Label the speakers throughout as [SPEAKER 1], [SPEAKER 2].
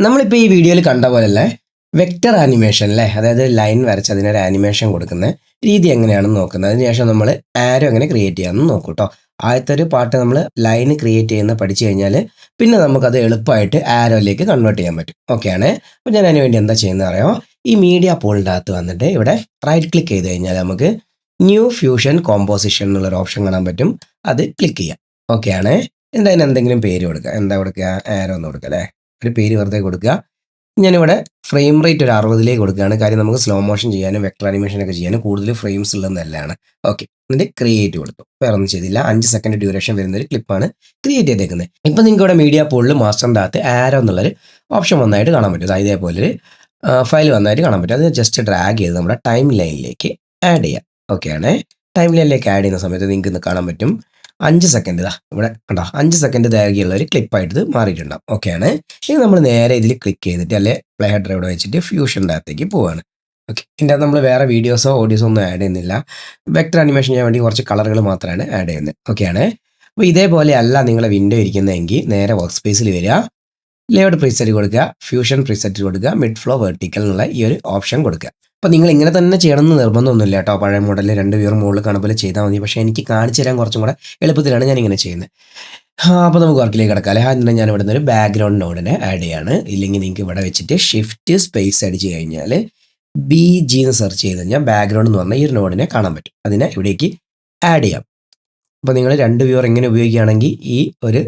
[SPEAKER 1] നമ്മളിപ്പോൾ ഈ വീഡിയോയിൽ കണ്ട പോലെയല്ലേ വെക്റ്റർ ആനിമേഷൻ അല്ലേ, അതായത് ലൈൻ വരച്ച് അതിനൊരു ആനിമേഷൻ കൊടുക്കുന്ന രീതി എങ്ങനെയാണെന്ന് നോക്കുന്നത്. അതിനുശേഷം നമ്മൾ ആരോ എങ്ങനെ ക്രിയേറ്റ് ചെയ്യാമെന്ന് നോക്കൂ കേട്ടോ. ആദ്യത്തെ ഒരു പാർട്ട് നമ്മൾ ലൈൻ ക്രിയേറ്റ് ചെയ്യുന്ന പഠിച്ചു കഴിഞ്ഞാൽ പിന്നെ നമുക്കത് എളുപ്പമായിട്ട് ആരോയിലേക്ക് കൺവേർട്ട് ചെയ്യാൻ പറ്റും. ഓക്കെ ആണ്. അപ്പോൾ ഞാൻ അതിന് വേണ്ടി എന്താ ചെയ്യുന്നത് അറിയാമോ? ഈ മീഡിയ പോളിൻ്റെ അകത്ത് വന്നിട്ട് ഇവിടെ റൈറ്റ് ക്ലിക്ക് ചെയ്ത് കഴിഞ്ഞാൽ നമുക്ക് ന്യൂ ഫ്യൂഷൻ കോമ്പോസിഷൻ എന്നുള്ളൊരു ഓപ്ഷൻ കാണാൻ പറ്റും. അത് ക്ലിക്ക് ചെയ്യാം. ഓക്കെ ആണ്. എന്നിട്ട് അതിന് എന്തെങ്കിലും പേര് കൊടുക്കുക. എന്താ കൊടുക്കുക? ആരോ എന്ന് കൊടുക്കുക അല്ലേ. ഒരു പേര് വെറുതെ കൊടുക്കുക. ഞാനിവിടെ ഫ്രെയിം റേറ്റ് ഒരു 60ലേക്ക് കൊടുക്കുകയാണ്. കാര്യം നമുക്ക് സ്ലോ മോഷൻ ചെയ്യാനും വെക്ടർ ആനിമേഷനൊക്കെ ചെയ്യാനും കൂടുതൽ ഫ്രെയിംസ് ഉള്ളത് നല്ലതാണ്. ഓക്കെ, എന്നിട്ട് ക്രിയേറ്റ് കൊടുത്തു. വേറെ ഒന്നും ചെയ്തില്ല. 5 സെക്കൻഡ് ഡ്യൂറേഷൻ വരുന്ന ഒരു ക്ലിപ്പാണ് ക്രിയേറ്റ് ചെയ്തേക്കുന്നത്. ഇപ്പം നിങ്ങൾക്ക് ഇവിടെ മീഡിയ പോളിൽ മാസ്റ്ററിൻ്റെ അകത്ത് ആരോ എന്നുള്ളൊരു ഓപ്ഷൻ വന്നായിട്ട് കാണാൻ പറ്റും. അതായത് ഇതേപോലെ ഫയൽ വന്നായിട്ട് കാണാൻ പറ്റും. അത് ജസ്റ്റ് ഡ്രാഗ് ചെയ്ത് നമ്മുടെ ടൈം ലൈനിലേക്ക് ആഡ് ചെയ്യാം. ഓക്കെ ആണ്. ടൈം ലൈനിലേക്ക് ആഡ് ചെയ്യുന്ന സമയത്ത് നിങ്ങൾക്ക് ഇന്ന് കാണാൻ പറ്റും 5 സെക്കൻഡ് ഇതാ ഇവിടെ കണ്ടോ, 5 സെക്കൻഡ് ദൈർഘ്യമുള്ള ഒരു ക്ലിപ്പായിട്ട് ഇത് മാറിയിട്ടുണ്ടാവും. ഓക്കെ ആണ്. ഇനി നമ്മൾ നേരെ ഇതിൽ ക്ലിക്ക് ചെയ്തിട്ട് അല്ലെ പ്ലേ ഹെഡ് ഡ്രൈവ് വെച്ചിട്ട് ഫ്യൂഷൻ്റെ അകത്തേക്ക് പോവാണ്. ഓക്കെ, ഇതിൻ്റെ അകത്ത് നമ്മൾ വേറെ വീഡിയോസോ ഓഡിയോസോ ഒന്നും ആഡ് ചെയ്യുന്നില്ല. വെക്ടർ അനിമേഷൻ ചെയ്യാൻ വേണ്ടി കുറച്ച് കളറുകൾ മാത്രമാണ് ആഡ് ചെയ്യുന്നത്. ഓക്കെ ആണ്. അപ്പോൾ ഇതേപോലെ അല്ല നിങ്ങളെ വിൻഡോ ഇരിക്കുന്നതെങ്കിൽ നേരെ വർക്ക് സ്പേസിൽ വരിക, ലേഔട്ട് പ്രീസെറ്റ് കൊടുക്കുക, ഫ്യൂഷൻ പ്രീസെറ്റ് കൊടുക്കുക, മിഡ് ഫ്ലോ വെർട്ടിക്കൽ എന്നുള്ള ഈ ഒരു ഓപ്ഷൻ കൊടുക്കുക. അപ്പോൾ നിങ്ങൾ ഇങ്ങനെ തന്നെ ചെയ്യണമെന്ന് നിർബന്ധമൊന്നുമില്ല കേട്ടോ. പഴയ മോഡലിൽ 2 വ്യൂർ മുകളിൽ കാണുമ്പോൾ ചെയ്താൽ മതി. പക്ഷേ എനിക്ക് കാണിച്ചു തരാൻ കുറച്ചും കൂടെ എളുപ്പത്തിലാണ് ഞാൻ ഇങ്ങനെ ചെയ്യുന്നത്. അപ്പോൾ നമുക്ക് വർക്കിലേക്ക് കിടക്കാം അല്ലേ. അതിന് ഞാൻ ഇവിടെ നിന്ന് ഒരു ബാക്ക്ഗ്രൗണ്ട് നോഡിനെ ആഡ് ചെയ്യാണ്. ഇല്ലെങ്കിൽ നിങ്ങൾക്ക് ഇവിടെ വെച്ചിട്ട് ഷിഫ്റ്റ് സ്പേസ് അടിച്ച് കഴിഞ്ഞാൽ BG എന്ന് സെർച്ച് ചെയ്ത് കഴിഞ്ഞാൽ ബാക്ക്ഗ്രൗണ്ട് എന്ന് പറഞ്ഞാൽ ഈ ഒരു നോഡിനെ കാണാൻ പറ്റും. അതിനെ ഇവിടേക്ക് ആഡ് ചെയ്യാം. അപ്പോൾ നിങ്ങൾ 2 വ്യൂർ എങ്ങനെ ഉപയോഗിക്കുകയാണെങ്കിൽ ഈ ഒരു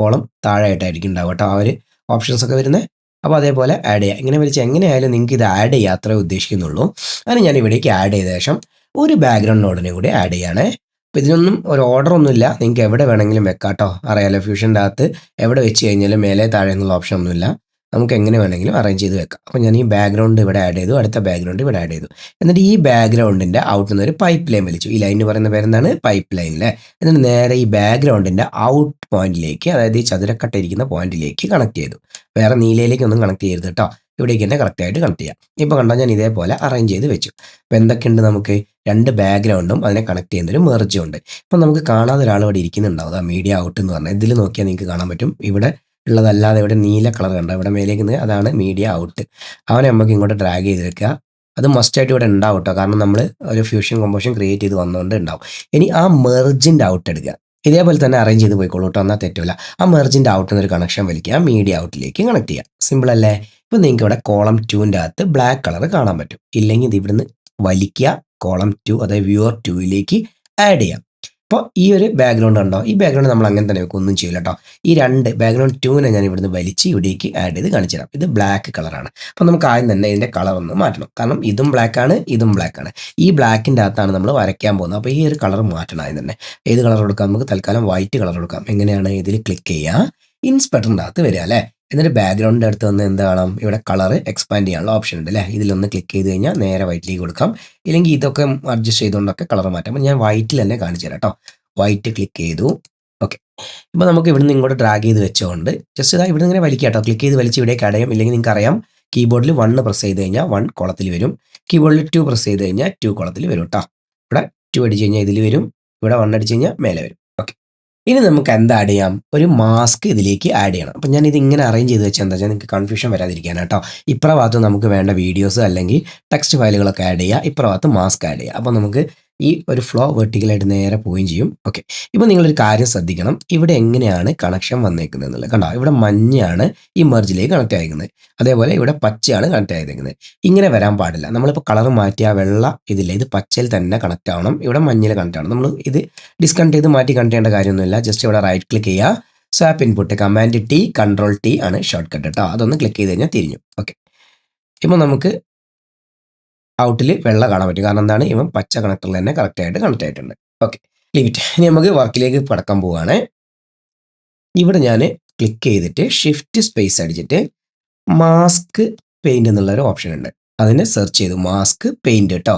[SPEAKER 1] കോളം താഴെയായിട്ടായിരിക്കും ഉണ്ടാവുക കേട്ടോ, ആ ഒരു ഓപ്ഷൻസ് ഒക്കെ വരുന്നത്. അപ്പോൾ അതേപോലെ ആഡ് ചെയ്യുക. ഇങ്ങനെ വിളിച്ച് എങ്ങനെയായാലും നിങ്ങൾക്ക് ഇത് ആഡ് ചെയ്യുക അത്രേ ഉദ്ദേശിക്കുന്നുള്ളൂ. അതിന് ഞാൻ ഇവിടേക്ക് ആഡ് ചെയ്ത ശേഷം ഒരു ബാക്ക്ഗ്രൗണ്ട് നോഡിനെ കൂടി ആഡ് ചെയ്യാണ്. അപ്പോൾ ഇതിനൊന്നും ഒരു ഓർഡർ ഒന്നുമില്ല, നിങ്ങൾക്ക് എവിടെ വേണമെങ്കിലും വെക്കാം കേട്ടോ. അറിയാലോ, ഫ്യൂഷൻ്റെ അകത്ത് എവിടെ വെച്ച് കഴിഞ്ഞാലും മേലെ താഴെ എന്നുള്ള ഓപ്ഷൻ ഒന്നുമില്ല, നമുക്ക് എങ്ങനെ വേണമെങ്കിലും അറേഞ്ച് ചെയ്ത് വെക്കാം. അപ്പോൾ ഞാൻ ഈ ബാക്ക്ഗ്രൗണ്ട് ഇവിടെ ആഡ് ചെയ്തു, അടുത്ത ബാക്ക്ഗ്രൗണ്ട് ഇവിടെ ആഡ് ചെയ്തു. എന്നിട്ട് ഈ ബാക്ക്ഗ്രൗണ്ടിൻ്റെ ഔട്ട് നിന്ന് ഒരു പൈപ്പ് ലൈൻ വലിച്ചു. ഈ ലൈൻ പറയുന്ന പേരെന്താണ്? പൈപ്പ് ലൈനിലെ. എന്നിട്ട് നേരെ ഈ ബാക്ക്ഗ്രൗണ്ടിൻ്റെ ഔട്ട് പോയിന്റിലേക്ക്, അതായത് ഈ ചതുരക്കട്ട ഇരിക്കുന്ന പോയിന്റിലേക്ക് കണക്ട് ചെയ്തു. വേറെ നീലയിലേക്കൊന്നും കണക്ട് ചെയ്യരുത് കേട്ടോ, ഇവിടേക്ക് തന്നെ കറക്റ്റായിട്ട് കണക്ട് ചെയ്യാം. ഇപ്പോൾ കണ്ടാൽ ഞാൻ ഇതേപോലെ അറേഞ്ച് ചെയ്ത് വെച്ചു. അപ്പോൾ എന്തൊക്കെയുണ്ട്, നമുക്ക് 2 ബാക്ക്ഗ്രൗണ്ടും അതിനെ കണക്ട് ചെയ്യുന്നൊരു മെർജും ഉണ്ട്. ഇപ്പം നമുക്ക് കാണാതെ ഒരാൾ ഇവിടെ ഇരിക്കുന്നുണ്ടാവും. ആ മീഡിയ ഔട്ട് എന്ന് പറഞ്ഞാൽ ഇതിൽ നോക്കിയാൽ നിങ്ങൾക്ക് കാണാൻ പറ്റും. ഇവിടെ ഉള്ളതല്ലാതെ ഇവിടെ നീല കളർ കണ്ടോ, ഇവിടെ മേലേക്ക് അതാണ് മീഡിയ ഔട്ട്. അവനെ നമുക്ക് ഇങ്ങോട്ട് ഡ്രാഗ് ചെയ്ത് വെക്കുക. അത് മസ്റ്റായിട്ട് ഇവിടെ ഉണ്ടാവും കേട്ടോ, കാരണം നമ്മൾ ഒരു ഫ്യൂഷൻ കോമ്പോസിഷൻ ക്രിയേറ്റ് ചെയ്ത് വന്നുകൊണ്ട് ഉണ്ടാവും. ഇനി ആ മെർജിൻ്റെ ഔട്ട് എടുക്കുക. ഇതേപോലെ തന്നെ അറേഞ്ച് ചെയ്ത് പോയിക്കോളൂ കേട്ടോ, എന്നാൽ തെറ്റില്ല. ആ മെർജിൻ്റെ ഔട്ടിൽ നിന്നൊരു കണക്ഷൻ വലിക്കുക, മീഡിയ ഔട്ടിലേക്ക് കണക്ട് ചെയ്യുക. സിമ്പിൾ അല്ലേ? ഇപ്പോൾ നിങ്ങൾക്ക് ഇവിടെ കോളം 2ൻ്റെ അകത്ത് ബ്ലാക്ക് കളർ കാണാൻ പറ്റും. ഇല്ലെങ്കിൽ ഇത് ഇവിടുന്ന് വലിക്കുക, കോളം 2 അതായത് വ്യൂവർ 2ലേക്ക് ആഡ് ചെയ്യാം. അപ്പോൾ ഈ ഒരു ബാക്ക്ഗ്രൗണ്ട് ഉണ്ടോ, ഈ ബാക്ക്ഗ്രൗണ്ട് നമ്മൾ അങ്ങനെ തന്നെ വെക്കും, ഒന്നും ചെയ്യില്ല കേട്ടോ. ഈ 2 ബാക്ക്ഗ്രൗണ്ട് 2നെ ഞാൻ ഇവിടുന്ന് വലിച്ച് ഇവിടേക്ക് ആഡ് ചെയ്ത് കാണിച്ചു തരാം. ഇത് ബ്ലാക്ക് കളറാണ്. അപ്പോൾ നമുക്ക് ആദ്യം തന്നെ ഇതിൻ്റെ കളർ ഒന്ന് മാറ്റണം, കാരണം ഇതും ബ്ലാക്ക് ആണ്, ഇതും ബ്ലാക്ക് ആണ്. ഈ ബ്ലാക്കിൻ്റെ അകത്താണ് നമ്മൾ വരയ്ക്കാൻ പോകുന്നത്. അപ്പോൾ ഈ ഒരു കളർ മാറ്റണം. ആദ്യം തന്നെ ഏത് കളർ കൊടുക്കാം? നമുക്ക് തൽക്കാലം വൈറ്റ് കളർ കൊടുക്കാം. എങ്ങനെയാണ്? ഇതിൽ ക്ലിക്ക് ചെയ്യുക, ഇൻസ്പെക്ടറിൻ്റെ അകത്ത് വരിക അല്ലേ. എന്നിട്ട് ബാക്ക്ഗ്രൗണ്ടിൻ്റെ അടുത്ത് വന്ന് എന്ത് കാണാം? ഇവിടെ കളർ എക്സ്പാൻഡ് ചെയ്യാനുള്ള ഓപ്ഷൻ ഉണ്ട് അല്ലേ. ഇതിലൊന്ന് ക്ലിക്ക് ചെയ്ത് കഴിഞ്ഞാൽ നേരെ വൈറ്റിലേക്ക് കൊടുക്കാം. ഇല്ലെങ്കിൽ ഇതൊക്കെ അഡ്ജസ്റ്റ് ചെയ്തുകൊണ്ടൊക്കെ കളർ മാറ്റാം. അപ്പോൾ ഞാൻ വൈറ്റിൽ തന്നെ കാണിച്ചു തരാം കേട്ടോ. വൈറ്റ് ക്ലിക്ക് ചെയ്തു. ഓക്കെ, ഇപ്പോൾ നമുക്ക് ഇവിടുന്ന് ഇങ്ങോട്ട് ഡ്രാഗ് ചെയ്ത് വെച്ചുകൊണ്ട് ജസ്റ്റ് ഇതാ ഇവിടെ ഇങ്ങനെ വലിക്കുക കേട്ടോ. ക്ലിക്ക് ചെയ്ത് വലിച്ച് ഇവിടേക്ക് അടയാം. ഇല്ലെങ്കിൽ നിങ്ങൾക്ക് അറിയാം, കീബോർഡിൽ 1 പ്രസ് ചെയ്ത് കഴിഞ്ഞാൽ 1 കോളത്തിൽ വരും, കീബോർഡിൽ 2 പ്രസ് ചെയ്ത് കഴിഞ്ഞാൽ 2 കോളത്തിൽ വരും കേട്ടോ. ഇവിടെ 2 അടിച്ച് കഴിഞ്ഞാൽ ഇതിൽ വരും, ഇവിടെ 1 അടിച്ച് കഴിഞ്ഞാൽ മേലെ വരും. ഓക്കെ, ഇനി നമുക്ക് എന്താ ആഡ് ചെയ്യാം? ഒരു മാസ്ക് ഇതിലേക്ക് ആഡ് ചെയ്യണം. അപ്പം ഞാൻ ഇത് ഇങ്ങനെ അറേഞ്ച് ചെയ്ത് വെച്ചാൽ എന്താ വെച്ചാൽ നിങ്ങൾക്ക് കൺഫ്യൂഷൻ വരാതിരിക്കാൻ കേട്ടോ. ഇപ്രഭാഗത്ത് നമുക്ക് വേണ്ട വീഡിയോസ് അല്ലെങ്കിൽ ടെക്സ്റ്റ് ഫയലുകളൊക്കെ ആഡ് ചെയ്യുക, ഇപ്രഭാഗത്ത് മാസ്ക് ആഡ് ചെയ്യുക. അപ്പോൾ നമുക്ക് ഈ ഒരു ഫ്ലോ വെർട്ടിക്കലായിട്ട് നേരെ പോവുകയും ചെയ്യും. ഓക്കെ, ഇപ്പോൾ നിങ്ങളൊരു കാര്യം ശ്രദ്ധിക്കണം, ഇവിടെ എങ്ങനെയാണ് കണക്ഷൻ വന്നേക്കുന്നത് എന്നുള്ളത് കണ്ടോ. ഇവിടെ മഞ്ഞയാണ് ഈ മെർജിലേക്ക് കണക്ട് ആയിരിക്കുന്നത്, അതേപോലെ ഇവിടെ പച്ചയാണ് കണക്ട് ആയിരിക്കുന്നത്. ഇങ്ങനെ വരാൻ പാടില്ല. നമ്മളിപ്പോൾ കളർ മാറ്റിയ വെള്ള ഇതില്ല, ഇത് പച്ചയിൽ തന്നെ കണക്ട് ആവണം, ഇവിടെ മഞ്ഞയിൽ കണക്ട് ആവണം. നമ്മൾ ഇത് ഡിസ്കണക്ട് ചെയ്ത് മാറ്റി കണക്ട് ചെയ്യേണ്ട കാര്യമൊന്നുമില്ല. ജസ്റ്റ് ഇവിടെ റൈറ്റ് ക്ലിക്ക് ചെയ്യുക, swap input, command T, control T ആണ് ഷോർട്ട് കട്ട് കേട്ടോ. അതൊന്ന് ക്ലിക്ക് ചെയ്ത് കഴിഞ്ഞാൽ തിരിഞ്ഞു. ഓക്കെ, ഇപ്പോൾ നമുക്ക് ഔട്ടിൽ വെള്ള കാണാൻ പറ്റും, കാരണം എന്താണ്? ഇവൻ പച്ച കണക്ടറിൽ തന്നെ കറക്റ്റായിട്ട് കണക്ട് ആയിട്ടുണ്ട്. Okay, limit. ഇനി നമുക്ക് വർക്കിലേക്ക് കടക്കാൻ പോവുകയാണ്. ഇവിടെ ഞാൻ ക്ലിക്ക് ചെയ്തിട്ട് ഷിഫ്റ്റ് സ്പേസ് അടിച്ചിട്ട് മാസ്ക് പെയിൻറ് എന്നുള്ളൊരു ഓപ്ഷൻ ഉണ്ട്, അതിനെ സെർച്ച് ചെയ്തു. മാസ്ക് പെയിൻറ് കേട്ടോ,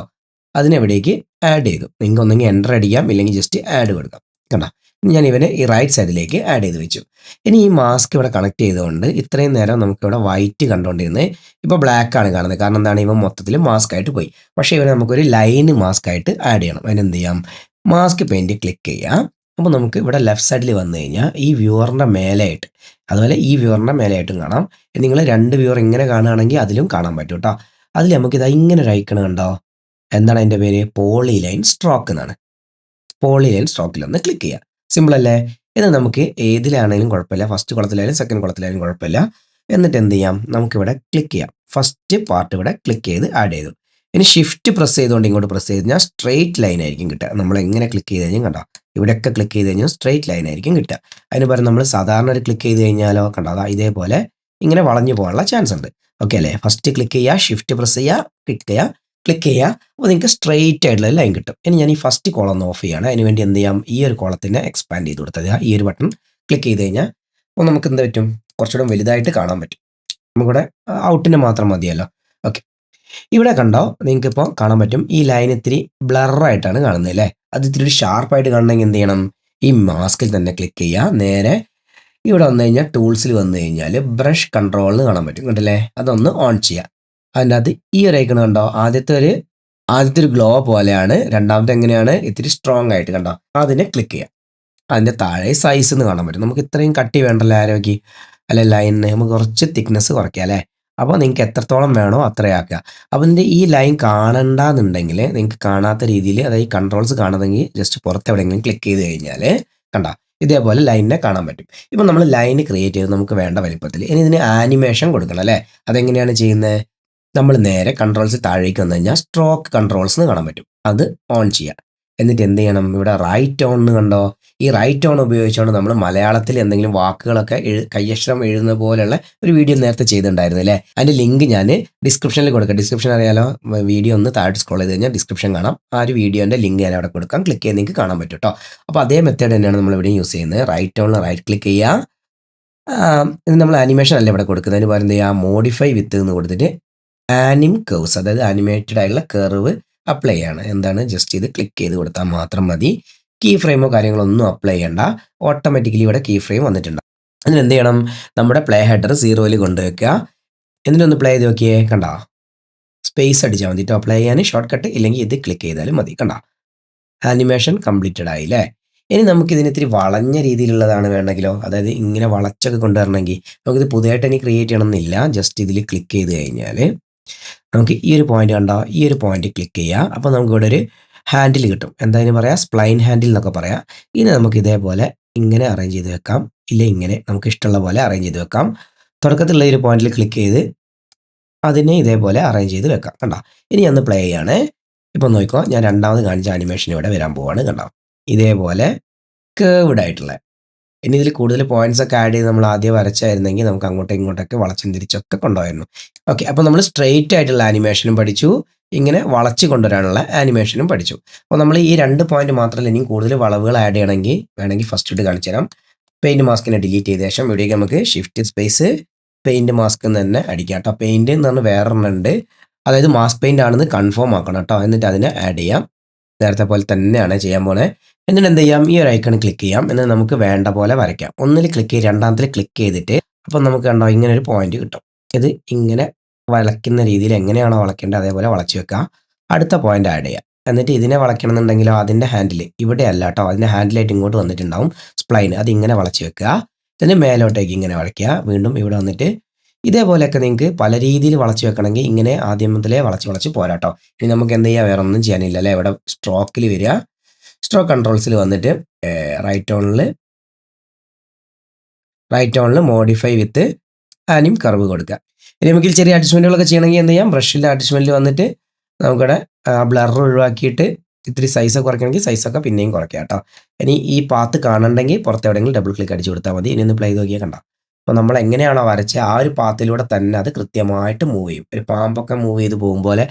[SPEAKER 1] അതിനെവിടേക്ക് ആഡ് ചെയ്തു. നിങ്ങൾക്ക് ഒന്നെങ്കിൽ എൻ്റർ അടിക്കാം, ഇല്ലെങ്കിൽ ജസ്റ്റ് ആഡ് കൊടുക്കാം. കണ്ടോ, ഞാൻ ഇവനെ ഈ റൈറ്റ് സൈഡിലേക്ക് ആഡ് ചെയ്ത് വെച്ചു. ഇനി ഈ മാസ്ക് ഇവിടെ കണക്ട് ചെയ്തുകൊണ്ട് ഇത്രയും നേരം നമുക്കിവിടെ വൈറ്റ് കണ്ടുകൊണ്ടിരുന്നത് ഇപ്പോൾ ബ്ലാക്ക് ആണ് കാണുന്നത്, കാരണം എന്താണ്? ഇവൻ മൊത്തത്തിൽ മാസ്ക് ആയിട്ട് പോയി. പക്ഷേ ഇവനെ നമുക്കൊരു ലൈന് മാസ്ക് ആയിട്ട് ആഡ് ചെയ്യണം. അതിനെന്ത് ചെയ്യാം? മാസ്ക് പെയിൻറ് ക്ലിക്ക് ചെയ്യാം, അപ്പോൾ നമുക്ക് ഇവിടെ ലെഫ്റ്റ് സൈഡിൽ വന്നു കഴിഞ്ഞാൽ ഈ വ്യൂവറിൻ്റെ മേലെയായിട്ട് അതുപോലെ ഈ വ്യൂവറിൻ്റെ മേലെയായിട്ടും കാണാം. നിങ്ങൾ 2 വ്യൂവർ ഇങ്ങനെ കാണുകയാണെങ്കിൽ അതിലും കാണാൻ പറ്റും കേട്ടോ. അതിൽ നമുക്കിതാ ഇങ്ങനെ ഒരു ഐക്കൺ കണ്ടോ? എന്താണ് അതിൻ്റെ പേര്? പോളിലൈൻ സ്ട്രോക്ക് എന്നാണ്. പോളിലൈൻ സ്ട്രോക്കിലൊന്ന് ക്ലിക്ക് ചെയ്യുക. സിമ്പിൾ അല്ലേ? ഇത് നമുക്ക് ഏതിലാണെങ്കിലും കുഴപ്പമില്ല, ഫസ്റ്റ് കുളത്തിലായാലും സെക്കൻഡ് കുളത്തിലായാലും കുഴപ്പമില്ല. എന്നിട്ട് എന്ത് ചെയ്യാം? നമുക്കിവിടെ ക്ലിക്ക് ചെയ്യാം. ഫസ്റ്റ് പാർട്ട് ഇവിടെ ക്ലിക്ക് ചെയ്ത് ആഡ് ചെയ്തു. ഇനി ഷിഫ്റ്റ് പ്രസ് ചെയ്തുകൊണ്ട് ഇങ്ങോട്ട് പ്രസ് ചെയ്ത് കഴിഞ്ഞാൽ സ്ട്രെയിറ്റ് ലൈൻ ആയിരിക്കും കിട്ടുക. നമ്മൾ എങ്ങനെ ക്ലിക്ക് ചെയ്ത് കഴിഞ്ഞാൽ കണ്ടോ, ഇവിടെയൊക്കെ ക്ലിക്ക് ചെയ്ത് കഴിഞ്ഞാൽ സ്ട്രെയിറ്റ് ലൈൻ ആയിരിക്കും കിട്ടുക. അതിന് പകരം നമ്മൾ സാധാരണ ഒരു ക്ലിക്ക് ചെയ്ത് കഴിഞ്ഞാലോ കണ്ടോ, അതാ ഇതേപോലെ ഇങ്ങനെ വളഞ്ഞു പോകാനുള്ള ചാൻസ് ഉണ്ട്. ഓക്കെ അല്ലേ? ഫസ്റ്റ് ക്ലിക്ക് ചെയ്യുക, ഷിഫ്റ്റ് പ്രസ് ചെയ്യുക, ക്ലിക്ക് ചെയ്യുക. അപ്പോൾ നിങ്ങൾക്ക് സ്ട്രെയിറ്റ് ആയിട്ടുള്ള ലൈൻ കിട്ടും. ഇനി ഞാൻ ഈ ഫസ്റ്റ് കോളം ഒന്ന് ഓഫ് ചെയ്യുകയാണ്. അതിന് വേണ്ടി എന്ത് ചെയ്യാം? ഈ ഒരു കോളത്തിനെ എക്സ്പാൻഡ് ചെയ്ത് കൊടുത്തത് ഈ ഒരു ബട്ടൺ ക്ലിക്ക് ചെയ്ത് കഴിഞ്ഞാൽ അപ്പോൾ നമുക്ക് എന്ത് പറ്റും? കുറച്ചുകൂടെ വലുതായിട്ട് കാണാൻ പറ്റും. നമുക്കിവിടെ ഔട്ടിന് മാത്രം മതിയല്ലോ. ഓക്കെ, ഇവിടെ കണ്ടോ, നിങ്ങൾക്കിപ്പോൾ കാണാൻ പറ്റും ഈ ലൈൻ ഇത്തിരി ബ്ലറായിട്ടാണ് കാണുന്നത് അല്ലേ? അത് ഇത്തിരി ഷാർപ്പായിട്ട് കാണണമെങ്കിൽ എന്ത് ചെയ്യണം? ഈ മാസ്കിൽ തന്നെ ക്ലിക്ക് ചെയ്യുക. നേരെ ഇവിടെ വന്നു കഴിഞ്ഞാൽ ടൂൾസിൽ വന്നു കഴിഞ്ഞാൽ ബ്രഷ് കൺട്രോൾ എന്ന് കാണാൻ പറ്റും, കണ്ടില്ലേ? അതൊന്ന് ഓൺ ചെയ്യുക. അതിൻ്റെ അത് ഈ ഒരു ഐക്കൺ കണ്ടോ, ആദ്യത്തെ ഒരു ഗ്ലോ പോലെയാണ്, രണ്ടാമത്തെ എങ്ങനെയാണ്? ഇത്തിരി സ്ട്രോങ് ആയിട്ട് കണ്ടോ, അതിനെ ക്ലിക്ക് ചെയ്യുക. അതിൻ്റെ താഴെ സൈസ് എന്ന് കാണാൻ പറ്റും. നമുക്ക് ഇത്രയും കട്ടി വേണ്ടല്ലോ ആരോഗ്യ അല്ലെ ലൈനിന്, നമുക്ക് കുറച്ച് തിക്നെസ് കുറയ്ക്കുക അല്ലേ? അപ്പോൾ നിങ്ങൾക്ക് എത്രത്തോളം വേണോ അത്രയാക്കുക. അപ്പോൾ ഇതിൻ്റെ ഈ ലൈൻ കാണണ്ടെന്നുണ്ടെങ്കിൽ നിങ്ങൾക്ക് കാണാത്ത രീതിയിൽ, അതായത് ഈ കൺട്രോൾസ് കാണുന്നെങ്കിൽ ജസ്റ്റ് പുറത്ത് എവിടെയെങ്കിലും ക്ലിക്ക് ചെയ്ത് കഴിഞ്ഞാൽ കണ്ടോ ഇതേപോലെ ലൈനിനെ കാണാൻ പറ്റും. ഇപ്പോൾ നമ്മൾ ലൈൻ ക്രിയേറ്റ് ചെയ്ത് നമുക്ക് വേണ്ട വലിപ്പത്തിൽ. ഇനി ഇതിന് ആനിമേഷൻ കൊടുക്കണം അല്ലേ? അതെങ്ങനെയാണ് ചെയ്യുന്നത്? നമ്മൾ നേരെ കൺട്രോൾസ് താഴേക്ക് വന്നു കഴിഞ്ഞാൽ സ്ട്രോക്ക് കൺട്രോൾസ് എന്ന് കാണാൻ പറ്റും. അത് ഓൺ ചെയ്യുക. എന്നിട്ട് എന്ത് ചെയ്യണം? ഇവിടെ റൈറ്റ് ഓൺ എന്ന് കണ്ടോ, ഈ റൈറ്റ് ഓൺ ഉപയോഗിച്ചുകൊണ്ട് നമ്മൾ മലയാളത്തിൽ എന്തെങ്കിലും വാക്കുകളൊക്കെ കയ്യക്ഷരം എഴുതുന്ന പോലെയുള്ള ഒരു വീഡിയോ നേരത്തെ ചെയ്തിട്ടുണ്ടായിരുന്നു അല്ലേ? അതിൻ്റെ ലിങ്ക് ഞാൻ ഡിസ്ക്രിപ്ഷനിൽ കൊടുക്കാം. ഡിസ്ക്രിപ്ഷൻ അറിയാലോ, വീഡിയോ ഒന്ന് താഴെ സ്ക്രോൾ ചെയ്ത് കഴിഞ്ഞാൽ ഡിസ്ക്രിപ്ഷൻ കാണാം. ആ ഒരു വീഡിയോൻ്റെ ലിങ്ക് ഞാൻ അവിടെ കൊടുക്കാം. ക്ലിക്ക് ചെയ്ത് നിങ്ങൾക്ക് കാണാൻ പറ്റും കേട്ടോ. അപ്പോൾ അതേ മെത്തേഡ് തന്നെയാണ് നമ്മൾ ഇവിടെ യൂസ് ചെയ്യുന്നത്. റൈറ്റ് ഓണിൽ റൈറ്റ് ക്ലിക്ക് ചെയ്യുക. ഇത് നമ്മൾ ആനിമേഷൻ അല്ല ഇവിടെ കൊടുക്കുന്നത്. അതിന് പകരം എന്ത് ചെയ്യുക? മോഡിഫൈ വിത്ത് എന്ന് കൊടുത്തിട്ട് ആനിം കർവ്സ്, അതായത് ആനിമേറ്റഡ് ആയിട്ടുള്ള കർവ് അപ്ലൈ ചെയ്യാണ്. എന്താണ്? ജസ്റ്റ് ഇത് ക്ലിക്ക് ചെയ്ത് കൊടുത്താൽ മാത്രം മതി. കീ ഫ്രെയിമോ കാര്യങ്ങളോ ഒന്നും അപ്ലൈ ചെയ്യണ്ട. ഓട്ടോമാറ്റിക്കലി ഇവിടെ കീ ഫ്രെയിം വന്നിട്ടുണ്ട്. അതിന് എന്ത് ചെയ്യണം? നമ്മുടെ പ്ലേ ഹെഡർ 0ൽ കൊണ്ടുവയ്ക്കുക. എന്നിട്ടൊന്ന് പ്ലേ ചെയ്ത് നോക്കിയേ, കണ്ടോ? സ്പേസ് അടിച്ചാൽ മതി കേട്ടോ പ്ലേ ചെയ്യാൻ, ഷോർട്ട് കട്ട്. ഇല്ലെങ്കിൽ ഇത് ക്ലിക്ക് ചെയ്താലും മതി. കണ്ടോ, ആനിമേഷൻ കംപ്ലീറ്റഡ് ആയില്ലേ? ഇനി നമുക്ക് ഇതിന് ഇത്തിരി വളഞ്ഞ രീതിയിലുള്ളതാണ് വേണമെങ്കിലോ, അതായത് ഇങ്ങനെ വളച്ചൊക്കെ കൊണ്ടുവരണമെങ്കിൽ നമുക്കിത് പുതിയതായിട്ട് ഇനി ക്രിയേറ്റ് ചെയ്യണമെന്നില്ല. ജസ്റ്റ് ഇതിൽ ക്ലിക്ക് ചെയ്ത് കഴിഞ്ഞാൽ നമുക്ക് ഈ ഒരു പോയിന്റ് കണ്ടോ, ഈ ഒരു പോയിന്റ് ക്ലിക്ക് ചെയ്യുക. അപ്പോൾ നമുക്ക് ഇവിടെ ഒരു ഹാൻഡിൽ കിട്ടും. എന്തായാലും പറയാം, സ്പ്ലൈൻ ഹാൻഡിൽ എന്നൊക്കെ പറയാം. ഇനി നമുക്ക് ഇതേപോലെ ഇങ്ങനെ അറേഞ്ച് ചെയ്ത് വെക്കാം, ഇല്ല ഇങ്ങനെ നമുക്ക് ഇഷ്ടമുള്ള പോലെ അറേഞ്ച് ചെയ്ത് വെക്കാം. തുടക്കത്തിലുള്ള ഈ ഒരു പോയിന്റിൽ ക്ലിക്ക് ചെയ്ത് അതിനെ ഇതേപോലെ അറേഞ്ച് ചെയ്ത് വെക്കാം. കണ്ടോ, ഇനി ഒന്ന് പ്ലേ ചെയ്യാണ്. ഇപ്പം നോക്കിക്കോ, ഞാൻ രണ്ടാമത് കാണിച്ച ആനിമേഷൻ ഇവിടെ വരാൻ പോവാണ്. കണ്ടോ, ഇതേപോലെ കേർവ്ഡ് ആയിട്ടുള്ള. ഇനി ഇതിൽ കൂടുതൽ പോയിന്റ്സ് ഒക്കെ ആഡ് ചെയ്ത് നമ്മൾ ആദ്യം വരച്ചായിരുന്നെങ്കിൽ നമുക്ക് അങ്ങോട്ടും ഇങ്ങോട്ടൊക്കെ വളച്ചും തിരിച്ചൊക്കെ കൊണ്ടുപോയിരുന്നു. ഓക്കെ, അപ്പോൾ നമ്മൾ സ്ട്രെയിറ്റ് ആയിട്ടുള്ള ആനിമേഷനും പഠിച്ചു, ഇങ്ങനെ വളച്ച് കൊണ്ടുവരാനുള്ള ആനിമേഷനും പഠിച്ചു. അപ്പോൾ നമ്മൾ ഈ 2 പോയിന്റ് മാത്രമല്ല, ഇനിയും കൂടുതൽ വളവുകൾ ആഡ് ചെയ്യണമെങ്കിൽ വേണമെങ്കിൽ ഫസ്റ്റ് ഇട്ട് കാണിച്ചു തരാം. പെയിന്റ് മാസ്കിനെ ഡിലീറ്റ് ചെയ്ത ശേഷം ഇവിടേക്ക് നമുക്ക് ഷിഫ്റ്റ് സ്പേസ് പെയിന്റ് മാസ്ക് എന്ന് തന്നെ അടിക്കാം കേട്ടോ. പെയിന്റ് എന്ന് പറഞ്ഞാൽ വേറൊരെണ്ണം ഉണ്ട്, അതായത് മാസ്ക് പെയിന്റ് ആണെന്ന് കൺഫേം ആക്കണം കേട്ടോ. എന്നിട്ട് അതിനെ ആഡ് ചെയ്യാം. നേരത്തെ പോലെ തന്നെയാണ് ചെയ്യാൻ പോണേ. എന്നിട്ട് എന്ത് ചെയ്യാം? ഈ ഒരു ഐക്കൺ ക്ലിക്ക് ചെയ്യാം. എന്നിട്ട് നമുക്ക് വേണ്ട പോലെ വരയ്ക്കാം. ഒന്നിൽ ക്ലിക്ക് ചെയ്ത് രണ്ടാമത്തിൽ ക്ലിക്ക് ചെയ്തിട്ട് അപ്പം നമുക്ക് കണ്ടോ ഇങ്ങനെ ഒരു പോയിന്റ് കിട്ടും. ഇത് ഇങ്ങനെ വളയ്ക്കുന്ന രീതിയിൽ എങ്ങനെയാണോ വളയ്ക്കേണ്ടത് അതേപോലെ വളച്ച് വെക്കുക. അടുത്ത പോയിന്റ് ആഡ് ചെയ്യുക. എന്നിട്ട് ഇതിനെ വളയ്ക്കണം എന്നുണ്ടെങ്കിലോ അതിൻ്റെ ഹാൻഡിൽ ഇവിടെ അല്ല കേട്ടോ, അതിൻ്റെ ഹാൻഡിലായിട്ട് ഇങ്ങോട്ട് വന്നിട്ടുണ്ടാവും സ്പ്ലൈൻ, അത് ഇങ്ങനെ വളച്ച് വെക്കുക. ഇതിന് മേലോട്ടേക്ക് ഇങ്ങനെ വളയ്ക്കുക. വീണ്ടും ഇവിടെ വന്നിട്ട് ഇതേപോലെയൊക്കെ നിങ്ങൾക്ക് പല രീതിയിൽ വളച്ച് വെക്കണമെങ്കിൽ ഇങ്ങനെ ആദ്യം മുതലേ വളച്ച് പോരാട്ടോ. ഇനി നമുക്ക് എന്ത് ചെയ്യുക? വേറെ ഒന്നും ചെയ്യാനില്ല അല്ലേ? ഇവിടെ സ്ട്രോക്കിൽ വരിക, സ്ട്രോക്ക് കൺട്രോൾസിൽ വന്നിട്ട് റൈറ്റ് ഓണിൽ മോഡിഫൈ വിത്ത് ആനിം കർവ് കൊടുക്കുക. ഇനി നമുക്ക് ചെറിയ അഡ്ജസ്റ്റ്മെൻറ്റുകളൊക്കെ ചെയ്യണമെങ്കിൽ എന്ത് ചെയ്യാം? ബ്രഷിൻ്റെ അഡ്ജസ്റ്റ്മെൻറ്റിൽ വന്നിട്ട് നമുക്കിവിടെ ബ്ലർ ഒഴിവാക്കിയിട്ട് ഇത്തിരി സൈസൊക്കെ കുറയ്ക്കണമെങ്കിൽ സൈസൊക്കെ പിന്നെയും കുറയ്ക്കാം കേട്ടോ. ഇനി ഈ പാത്ത് കാണണമെങ്കിൽ പുറത്ത് എവിടെയെങ്കിലും ഡബിൾ ക്ലിക്ക് അടിച്ച് കൊടുത്താൽ മതി. ഇനി ഒന്ന് പ്ലേ ചെയ്ത് നോക്കിയാൽ കണ്ടോ. അപ്പോൾ നമ്മൾ എങ്ങനെയാണോ വരച്ചത് ആ ഒരു പാത്തിലൂടെ തന്നെ അത് കൃത്യമായിട്ട് മൂവ് ചെയ്യും. ഒരു പാമ്പൊക്കെ മൂവ് ചെയ്ത് പോകും പോലെ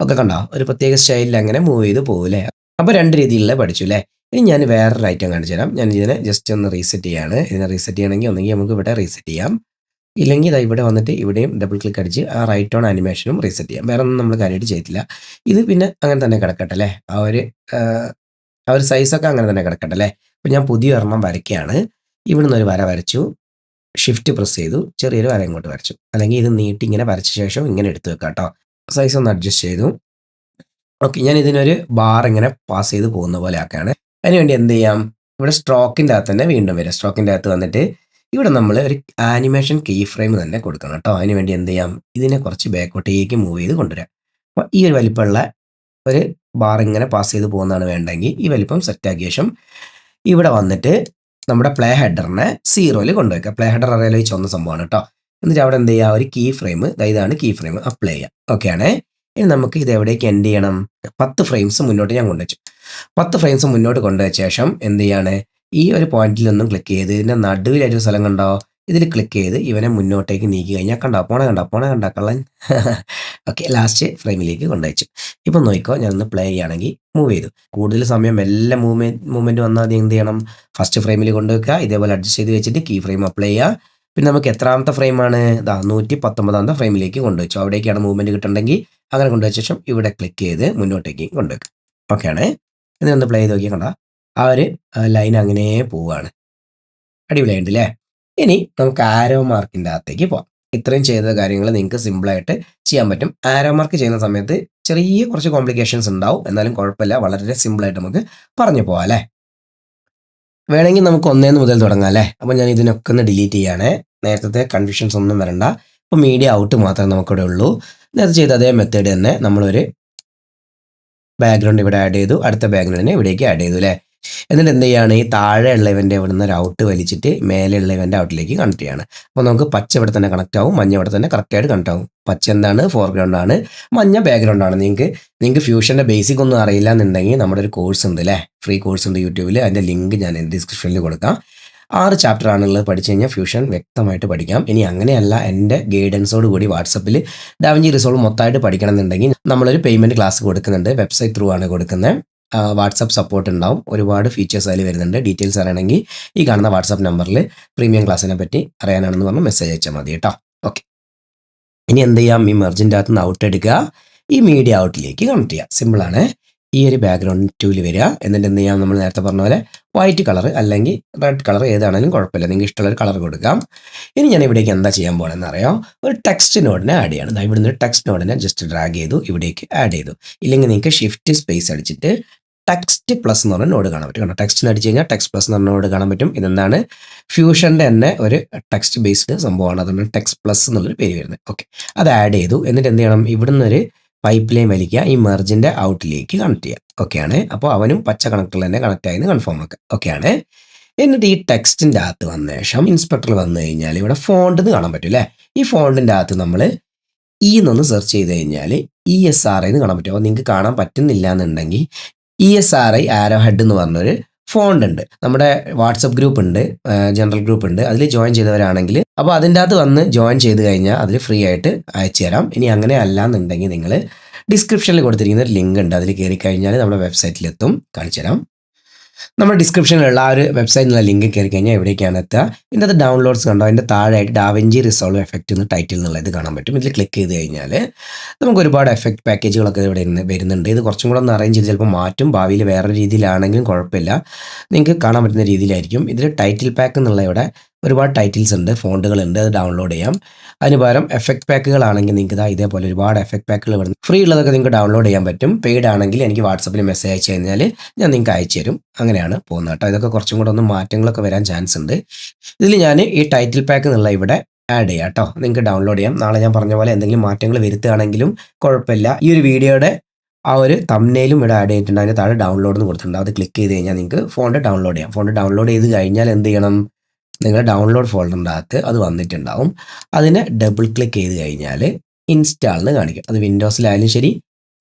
[SPEAKER 1] ഒക്കെ കണ്ടോ, ഒരു പ്രത്യേക സ്റ്റൈലിൽ അങ്ങനെ മൂവ് ചെയ്ത് പോകും അല്ലേ? അപ്പോൾ 2 രീതിയിലുള്ള പഠിച്ചു അല്ലേ? ഇനി ഞാൻ വേറൊരു ഐറ്റം കാണിച്ചു തരാം. ഞാൻ ഇതിനെ ജസ്റ്റ് ഒന്ന് റീസെറ്റ് ചെയ്യാണ്. ഇതിനെ റീസെറ്റ് ചെയ്യണമെങ്കിൽ ഒന്നെങ്കിൽ നമുക്ക് ഇവിടെ റീസെറ്റ് ചെയ്യാം, ഇല്ലെങ്കിൽ ഇതാ ഇവിടെ വന്നിട്ട് ഇവിടെയും ഡബിൾ ക്ലിക്ക് അടിച്ച് ആ റൈറ്റ് ഓൺ ആനിമേഷനും റീസെറ്റ് ചെയ്യാം. വേറെ ഒന്നും നമ്മൾ കാര്യമായിട്ട് ചെയ്തില്ല. ഇത് പിന്നെ അങ്ങനെ തന്നെ കിടക്കട്ടെ അല്ലേ? ആ ഒരു സൈസൊക്കെ അങ്ങനെ തന്നെ കിടക്കട്ടെ അല്ലേ? അപ്പോൾ ഞാൻ പുതിയ ഒരെണ്ണം വരയ്ക്കുകയാണ്. ഇവിടുന്ന് ഒരു വര വരച്ചു, ഷിഫ്റ്റ് പ്രസ് ചെയ്തു, ചെറിയൊരു വര ഇങ്ങോട്ട് വരച്ചു. അല്ലെങ്കിൽ ഇത് നീട്ടി ഇങ്ങനെ വരച്ച ശേഷം ഇങ്ങനെ എടുത്ത് വെക്കാം കേട്ടോ. സൈസ് ഒന്ന് അഡ്ജസ്റ്റ് ചെയ്തു. ഓക്കെ, ഞാൻ ഇതിനൊരു ബാർ ഇങ്ങനെ പാസ് ചെയ്ത് പോകുന്ന പോലെ ആക്കുകയാണ്. അതിനുവേണ്ടി എന്ത് ചെയ്യാം? ഇവിടെ സ്ട്രോക്കിൻ്റെ അകത്ത് തന്നെ വീണ്ടും വരിക. സ്ട്രോക്കിൻ്റെ അകത്ത് വന്നിട്ട് ഇവിടെ നമ്മൾ ഒരു ആനിമേഷൻ കീ ഫ്രെയിം തന്നെ കൊടുക്കണം കേട്ടോ. അതിന് വേണ്ടി എന്ത് ചെയ്യാം, ഇതിനെ കുറച്ച് ബാക്കോട്ടേക്ക് മൂവ് ചെയ്ത് കൊണ്ടുവരാം. അപ്പോൾ ഈ ഒരു വലിപ്പമുള്ള ഒരു ബാർ ഇങ്ങനെ പാസ് ചെയ്ത് പോകുന്നതാണ് വേണ്ടെങ്കിൽ ഈ വലിപ്പം സെറ്റാക്കിയ ശേഷം ഇവിടെ വന്നിട്ട് നമ്മുടെ പ്ലേ ഹെഡറിനെ 0-ൽ കൊണ്ടുവയ്ക്കുക. പ്ലേ ഹെഡർ അറിയാലോ, ഈ ചുവന്ന സംഭവമാണ് കേട്ടോ. എന്നിട്ട് അവിടെ എന്ത് ചെയ്യുക, ഒരു കീ ഫ്രെയിം, ഇതാണ് കീ ഫ്രെയിം, അപ്ലൈ ചെയ്യാം. ഓക്കെ ആണേ. ഇനി നമുക്ക് ഇത് എവിടേക്ക് എൻഡ് ചെയ്യണം, 10 ഫ്രെയിംസ് മുന്നോട്ട് ഞാൻ കൊണ്ടുവച്ചു. 10 ഫ്രെയിംസ് മുന്നോട്ട് കൊണ്ടുവച്ച ശേഷം എന്ത് ചെയ്യാണ്, ഈ ഒരു പോയിന്റിൽ നിന്നും ക്ലിക്ക് ചെയ്ത് ഇതിൻ്റെ നടുവിലായിട്ടൊരു സ്ഥലം കണ്ടോ, ഇതിൽ ക്ലിക്ക് ചെയ്ത് ഇവനെ മുന്നോട്ടേക്ക് നീക്കി കഴിഞ്ഞാൽ കണ്ടോ, പോണ കള്ളൻ. ഓക്കെ, ലാസ്റ്റ് ഫ്രെയിമിലേക്ക് കൊണ്ടുവച്ചു. ഇപ്പം നോക്കിക്കോ, ഞാനൊന്ന് പ്ലേ ചെയ്യുകയാണെങ്കിൽ മൂവ് ചെയ്തു. കൂടുതൽ സമയം എല്ലാ മൂവ്മെൻറ്റ് വന്നാൽ അത് എന്ത് ചെയ്യണം, ഫസ്റ്റ് ഫ്രെയിമിൽ കൊണ്ടുവയ്ക്കുക. ഇതേപോലെ അഡ്ജസ്റ്റ് ചെയ്ത് വെച്ചിട്ട് കീ ഫ്രെയിം അപ്ലൈ ചെയ്യുക. പിന്നെ നമുക്ക് എത്രാമത്തെ ഫ്രെയിമാണ്, 119ാമത്തെ ഫ്രെയിമിലേക്ക് കൊണ്ടുവച്ചു. അവിടേക്കാണ് മൂവ്മെൻറ്റ് കിട്ടണമെങ്കിൽ അങ്ങനെ കൊണ്ടുവച്ച ശേഷം ഇവിടെ ക്ലിക്ക് ചെയ്ത് മുന്നോട്ടേക്ക് കൊണ്ടുവയ്ക്കുക. ഓക്കെ ആണ്. ഇതിനൊന്ന് പ്ലേ ചെയ്ത് നോക്കി കണ്ട ആ ഒരു ലൈൻ അങ്ങനെ പോവുകയാണ്. അടിപൊളിയായിട്ട് അല്ലേ. ഇനി നമുക്ക് ആരോ മാർക്കിൻ്റെ അകത്തേക്ക് പോകാം. ഇത്രയും ചെയ്ത കാര്യങ്ങൾ നിങ്ങൾക്ക് സിമ്പിളായിട്ട് ചെയ്യാൻ പറ്റും. ആരോ മാർക്ക് ചെയ്യുന്ന സമയത്ത് ചെറിയ കുറച്ച് കോംപ്ലിക്കേഷൻസ് ഉണ്ടാവും, എന്നാലും കുഴപ്പമില്ല, വളരെ സിമ്പിളായിട്ട് നമുക്ക് പറഞ്ഞു പോകാം അല്ലേ. വേണമെങ്കിൽ നമുക്ക് 1 മുതൽ തുടങ്ങാം അല്ലേ. അപ്പോൾ ഞാൻ ഇതിനൊക്കെ ഒന്ന് ഡിലീറ്റ് ചെയ്യുകയാണേ. നേരത്തെ കൺഫ്യൂഷൻസ് ഒന്നും വരണ്ട. ഇപ്പോൾ മീഡിയ ഔട്ട് മാത്രമേ നമുക്കിവിടെ ഉള്ളൂ. നേരത്തെ ചെയ്ത അതേ മെത്തേഡ് തന്നെ നമ്മളൊരു ബാക്ക്ഗ്രൗണ്ട് ഇവിടെ ആഡ് ചെയ്തു, അടുത്ത ബാക്ക്ഗ്രൗണ്ടിനെ ഇവിടേക്ക് ആഡ് ചെയ്തു അല്ലേ. എന്നിട്ട് എന്ത് ചെയ്യുകയാണ്, ഈ താഴെ ഉള്ള ഇവൻ്റെ ഇവിടെ നിന്ന് ഒരു ഔട്ട് വലിച്ചിട്ട് മേലെയുള്ള ഇവൻ്റെ ഔട്ടിലേക്ക് കണക്ട് ചെയ്യാണ്. അപ്പോൾ നമുക്ക് പച്ച ഇവിടെ തന്നെ കണക്ട് ആവും, മഞ്ഞ ഇവിടെ തന്നെ കറക്റ്റായിട്ട് കണക്ട് ആവും. പച്ച എന്താണ്, ഫോർഗ്രൗണ്ട് ആണ്, മഞ്ഞ ബാക്ക്ഗ്രൗണ്ട് ആണ്. നിങ്ങൾക്ക് ഫ്യൂഷൻ്റെ ബേസിക് ഒന്നും അറിയില്ല എന്നുണ്ടെങ്കിൽ നമ്മുടെ ഒരു കോഴ്സ് ഉണ്ട് അല്ലേ, ഫ്രീ കോഴ്സ് ഉണ്ട് യൂട്യൂബിൽ. അതിൻ്റെ ലിങ്ക് ഞാൻ ഡിസ്ക്രിപ്ഷനിൽ കൊടുക്കാം. 6 ചാപ്റ്റർ ആണുള്ളത്. പഠിച്ചു കഴിഞ്ഞാൽ ഫ്യൂഷൻ വ്യക്തമായിട്ട് പഠിക്കാം. ഇനി അങ്ങനെയല്ല, എൻ്റെ ഗൈഡൻസോട് കൂടി വാട്സപ്പിൽ ഡാവിഞ്ചി റിസോൾവ് മൊത്തമായിട്ട് പഠിക്കണം എന്നുണ്ടെങ്കിൽ നമ്മളൊരു പേയ്മെൻറ്റ് ക്ലാസ് കൊടുക്കുന്നുണ്ട്. വെബ്സൈറ്റ് ത്രൂ ആണ് കൊടുക്കുന്നത്. വാട്സപ്പ് സപ്പോർട്ട് ഉണ്ടാവും. ഒരുപാട് ഫീച്ചേഴ്സ് അതിൽ വരുന്നുണ്ട്. ഡീറ്റെയിൽസ് അറിയണമെങ്കിൽ ഈ കാണുന്ന വാട്സപ്പ് നമ്പറിൽ പ്രീമിയം ക്ലാസ്സിനെ പറ്റി അറിയാനാണെന്ന് പറഞ്ഞ് മെസ്സേജ് അയച്ചാൽ മതി കേട്ടോ. ഓക്കെ, ഇനി എന്ത് ചെയ്യാം, ഈ മെർജിൻ്റെ അകത്ത് നിന്ന് ഔട്ട് എടുക്കുക, ഈ മീഡിയ ഔട്ടിലേക്ക് കണക്ട് ചെയ്യുക. സിമ്പിളാണ്. ഈ ഒരു ബാക്ക്ഗ്രൗണ്ട് ടൂല് വരിക. എന്നിട്ട് എന്ത് ചെയ്യാം, നമ്മൾ നേരത്തെ പറഞ്ഞ പോലെ വൈറ്റ് കളർ അല്ലെങ്കിൽ റെഡ് കളർ ഏതാണെങ്കിലും കുഴപ്പമില്ല, നിങ്ങൾക്ക് ഇഷ്ടമുള്ളൊരു കളർ കൊടുക്കാം. ഇനി ഞാൻ ഇവിടേക്ക് എന്താ ചെയ്യാൻ പോകണമെന്ന് അറിയാം, ഒരു ടെക്സ്റ്റ് നോഡിനെ ആഡ് ചെയ്യണം. ഇവിടുന്ന് ഒരു ടെക്സ്റ്റ് നോഡിനെ ജസ്റ്റ് ഡ്രാഗ് ചെയ്തു ഇവിടേക്ക് ആഡ് ചെയ്തു. ഇല്ലെങ്കിൽ നിങ്ങൾക്ക് ഷിഫ്റ്റ് സ്പേസ് അടിച്ചിട്ട് ടെക്സ്റ്റ് പ്ലസ് എന്ന് പറഞ്ഞ നോഡ് കാണാൻ പറ്റും. കാരണം ടെക്സ്റ്റിന് അടിച്ച് കഴിഞ്ഞാൽ ടെക്സ്റ്റ് പ്ലസ് എന്ന് പറഞ്ഞ നോഡ് കാണാൻ പറ്റും. ഇതെന്താണ്, ഫ്യൂഷൻ്റെ തന്നെ ഒരു ടെക്സ്റ്റ് ബേസ്ഡ് സംഭവമാണ്. അതുകൊണ്ട് ടെക്സ്റ്റ് പ്ലസ് എന്നുള്ളൊരു പേര് വരുന്നത്. ഓക്കെ, അത് ആഡ് ചെയ്തു. എന്നിട്ട് എന്ത് ചെയ്യണം, ഇവിടുന്ന് ഒരു പൈപ്പ് ലൈൻ വലിക്കുക, ഈ മെർജിൻ്റെ ഔട്ടിലേക്ക് കണക്ട് ചെയ്യുക. ഓക്കെയാണ്. അപ്പോൾ അവനും പച്ച കണക്ടറിൽ തന്നെ കണക്ട് ആയെന്ന് കൺഫേം ആക്കുക. ഓക്കെയാണ്. എന്നിട്ട് ഈ ടെക്സ്റ്റിൻ്റെ അകത്ത് വന്ന ശേഷം ഇൻസ്പെക്ടർ വന്നു കഴിഞ്ഞാൽ ഇവിടെ ഫോണ്ട് എന്ന് കാണാൻ പറ്റും അല്ലേ. ഈ ഫോണ്ടിൻ്റെ അകത്ത് നമ്മൾ എന്നൊന്ന് സെർച്ച് ചെയ്ത് കഴിഞ്ഞാൽ ESRI എന്ന് കാണാൻ പറ്റും. അപ്പോൾ നിങ്ങൾക്ക് കാണാൻ പറ്റുന്നില്ല എന്നുണ്ടെങ്കിൽ ESRI ആരോ ഹെഡ് എന്ന് പറഞ്ഞൊരു ഫോണ്ട് ഉണ്ട്. നമ്മുടെ വാട്സപ്പ് ഗ്രൂപ്പ് ഉണ്ട്, ജനറൽ ഗ്രൂപ്പ് ഉണ്ട്, അതിൽ ജോയിൻ ചെയ്തവരാണെങ്കിൽ അപ്പോൾ അതിൻ്റെ അകത്ത് വന്ന് ജോയിൻ ചെയ്ത് കഴിഞ്ഞാൽ അതിൽ ഫ്രീ ആയിട്ട് അയച്ചു തരാം. ഇനി അങ്ങനെ അല്ല എന്നുണ്ടെങ്കിൽ നിങ്ങൾ ഡിസ്ക്രിപ്ഷനിൽ കൊടുത്തിരിക്കുന്ന ഒരു ലിങ്ക് ഉണ്ട്, അതിൽ കയറി കഴിഞ്ഞാൽ നമ്മുടെ വെബ്സൈറ്റിലെത്തും. കാണിച്ചു തരാം. നമ്മുടെ ഡിസ്ക്രിപ്ഷനിലുള്ള ആ ഒരു വെബ്സൈറ്റിലുള്ള ലിങ്ക് കയറി കഴിഞ്ഞാൽ എവിടേക്കാണ് എത്തുക, ഇതിൻ്റെ അത് ഡൗൺലോഡ്സ് കണ്ടോ, അതിൻ്റെ താഴെയായിട്ട് ഡാവിഞ്ചി റിസോൾവ് എഫക്റ്റ് എന്ന് ടൈറ്റിൽ എന്നുള്ളത് കാണാൻ പറ്റും. ഇതിൽ ക്ലിക്ക് ചെയ്ത് കഴിഞ്ഞാൽ നമുക്ക് ഒരുപാട് എഫക്റ്റ് പാക്കേജുകളൊക്കെ ഇവിടെ വരുന്നുണ്ട്. ഇത് കുറച്ചും കൂടെ ഒന്ന് അറേഞ്ച് ചെയ്ത് ചിലപ്പോൾ മാറ്റും, ഭാവിയിൽ വേറെ രീതിയിലാണെങ്കിലും കുഴപ്പമില്ല, നിങ്ങൾക്ക് കാണാൻ പറ്റുന്ന രീതിയിലായിരിക്കും. ഇതിൽ ടൈറ്റിൽ പാക്ക് എന്നുള്ള ഇവിടെ ഒരുപാട് ടൈറ്റിൽസ് ഉണ്ട്, ഫോണ്ടുകളുണ്ട്, അത് ഡൗൺലോഡ് ചെയ്യാം. അതിന് പകരം എഫക്റ്റ് പാക്കുകളാണെങ്കിൽ നിങ്ങൾക്ക് ഇതേപോലെ ഒരുപാട് എഫക്റ്റ് പാക്കുകൾ വരുന്നു. ഫ്രീ ഉള്ളതൊക്കെ നിങ്ങൾക്ക് ഡൗൺലോഡ് ചെയ്യാൻ പറ്റും. പെയ്ഡ് ആണെങ്കിൽ എനിക്ക് വാട്സപ്പിൽ മെസ്സേജ് അയച്ചു കഴിഞ്ഞാൽ ഞാൻ നിങ്ങൾക്ക് അയച്ചു തരും. അങ്ങനെയാണ് പോകുന്നത് കേട്ടോ. ഇതൊക്കെ കുറച്ചും കൂടെ ഒന്ന് മാറ്റങ്ങളൊക്കെ വരാൻ ചാൻസ് ഉണ്ട്. ഇതിൽ ഞാൻ ഈ ടൈറ്റിൽ പാക്ക് എന്നുള്ള ഇവിടെ ആഡ് ചെയ്യാം കേട്ടോ. നിങ്ങൾക്ക് ഡൗൺലോഡ് ചെയ്യാം. നാളെ ഞാൻ പറഞ്ഞ പോലെ എന്തെങ്കിലും മാറ്റങ്ങൾ വരുത്തുകയാണെങ്കിലും കുഴപ്പമില്ല. ഈ ഒരു വീഡിയോയുടെ ആ ഒരു തംബ്നെയിലും ഇവിടെ ആഡ് ചെയ്തിട്ടുണ്ട്, അതിന് താഴെ ഡൗൺലോഡ് എന്ന് കൊടുത്തിട്ടുണ്ട്. അത് ക്ലിക്ക് ചെയ്ത് കഴിഞ്ഞാൽ നിങ്ങൾക്ക് ഫോണ്ട് ഡൗൺലോഡ് ചെയ്യാം. ഫോണ്ട് ഡൗൺലോഡ് ചെയ്ത് കഴിഞ്ഞാൽ എന്ത് ചെയ്യണം, നിങ്ങളുടെ ഡൗൺലോഡ് ഫോൾഡറിൻ്റെ അകത്ത് അത് വന്നിട്ടുണ്ടാവും. അതിനെ ഡബിൾ ക്ലിക്ക് ചെയ്ത് കഴിഞ്ഞാൽ ഇൻസ്റ്റാൾ എന്ന് കാണിക്കും. അത് വിൻഡോസിലായാലും ശരി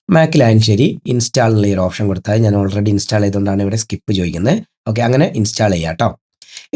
[SPEAKER 1] മാക്കിലായാലും ശരി ഇൻസ്റ്റാൾ എന്നുള്ള ഒരു ഓപ്ഷൻ കൊടുത്താൽ, ഞാൻ ഓൾറെഡി ഇൻസ്റ്റാൾ ചെയ്തുകൊണ്ടാണ് ഇവിടെ സ്കിപ്പ് ചോദിക്കുന്നത്. ഓക്കെ, അങ്ങനെ ഇൻസ്റ്റാൾ ചെയ്യാം കേട്ടോ.